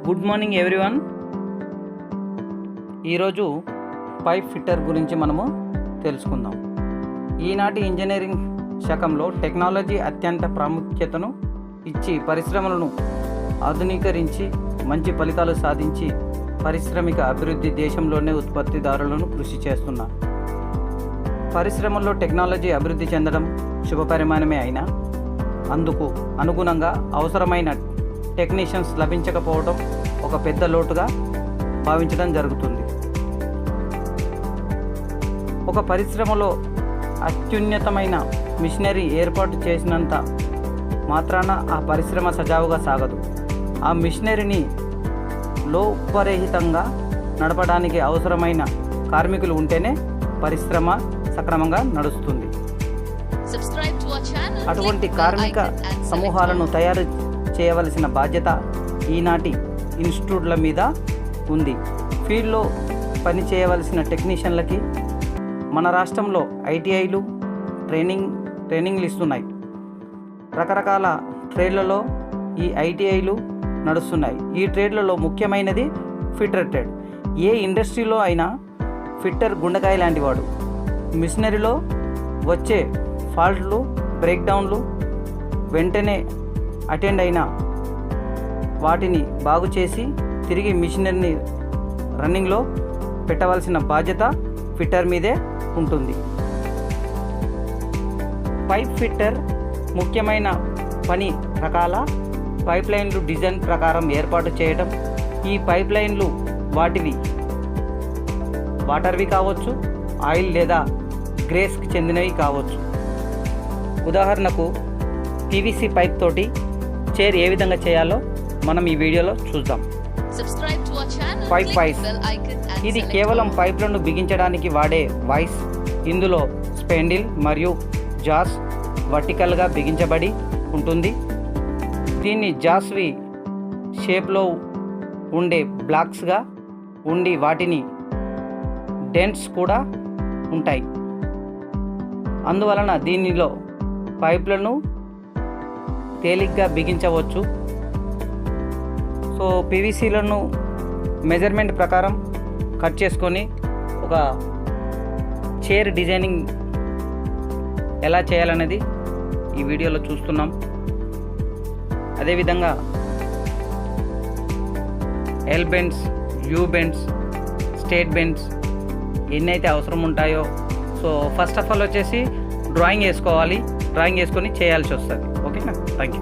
Good morning everyone. ఈరోజు pipe fitter గురించి మనము తెలుసుకుందాం. ఈనాటి ఇంజనీరింగ్ శకంలో టెక్నాలజీ అత్యంత ప్రాముఖ్యతను ఇచ్చి పరిశ్రమలను ఆధునీకరించి మంచి ఫలితాలు సాధించి పారిశ్రామిక అభివృద్ధి దేశంలోనే ఉత్పత్తిదారులను కృషి చేస్తున్నారు. పరిశ్రమల్లో టెక్నాలజీ అభివృద్ధి చెందడం శుభపరిమాణమే అయినా అందుకు అనుగుణంగా అవసరమైన టెక్నీషియన్స్ లభించకపోవడం ఒక పెద్ద లోటుగా భావించడం జరుగుతుంది. ఒక పరిశ్రమలో అత్యున్నతమైన మిషనరీ ఏర్పాటు చేసినంత మాత్రాన ఆ పరిశ్రమ సజావుగా సాగదు. ఆ మిషనరీని లోపరహితంగా నడపడానికి అవసరమైన కార్మికులు ఉంటేనే పరిశ్రమ సక్రమంగా నడుస్తుంది. అటువంటి కార్మిక సమూహాలను తయారు చేయవలసిన బాధ్యత ఈనాటి ఇన్స్టిట్యూట్ల మీద ఉంది. ఫీల్డ్లో పని చేయవలసిన టెక్నీషియన్లకి మన రాష్ట్రంలో ఐటీఐలు ట్రైనింగ్లు ఇస్తున్నాయి. రకరకాల ట్రేడ్లలో ఈ ఐటీఐలు నడుస్తున్నాయి. ఈ ట్రేడ్లలో ముఖ్యమైనది ఫిట్టర్ ట్రేడ్. ఏ ఇండస్ట్రీలో అయినా ఫిట్టర్ గుండెకాయ లాంటివాడు. మిషనరీలో వచ్చే ఫాల్ట్లు, బ్రేక్డౌన్లు వెంటనే అటెండ్ అయిన వాటిని బాగు చేసి తిరిగి మిషనరీని రన్నింగ్లో పెట్టవలసిన బాధ్యత ఫిట్టర్ మీదే ఉంటుంది. పైప్ ఫిట్టర్ ముఖ్యమైన పని రకాల పైప్ లైన్లు డిజైన్ ప్రకారం ఏర్పాటు చేయడం. ఈ పైప్ లైన్లు వాటర్వి కావచ్చు, ఆయిల్ లేదా గ్రేస్కి చెందినవి కావచ్చు. ఉదాహరణకు పీవీసీ పైప్ తోటి చైర్ ఏ విధంగా చేయాలో మనం ఈ వీడియోలో చూద్దాం. పైప్ వైస్, ఇది కేవలం పైప్లను బిగించడానికి వాడే వైస్. ఇందులో స్పెండిల్ మరియు జాస్ వర్టికల్గా బిగించబడి ఉంటుంది. దీన్ని జాస్వి షేప్లో ఉండే బ్లాక్స్గా ఉండి వాటిని డెంట్స్ కూడా ఉంటాయి. అందువలన దీనిలో పైప్లను తేలిగ్గా బిగించవచ్చు. సో పీవీసీలను మెజర్మెంట్ ప్రకారం కట్ చేసుకొని ఒక చైర్ డిజైనింగ్ ఎలా చేయాలనేది ఈ వీడియోలో చూస్తున్నాం. అదేవిధంగా L bends, you bends, straight bends ఎన్నైతే అవసరం ఉంటాయో, సో ఫస్ట్ ఆఫ్ ఆల్ వచ్చేసి డ్రాయింగ్ వేసుకోవాలి. డ్రాయింగ్ వేసుకొని చేయాల్సి వస్తుంది. ఓకేనా? Thank you.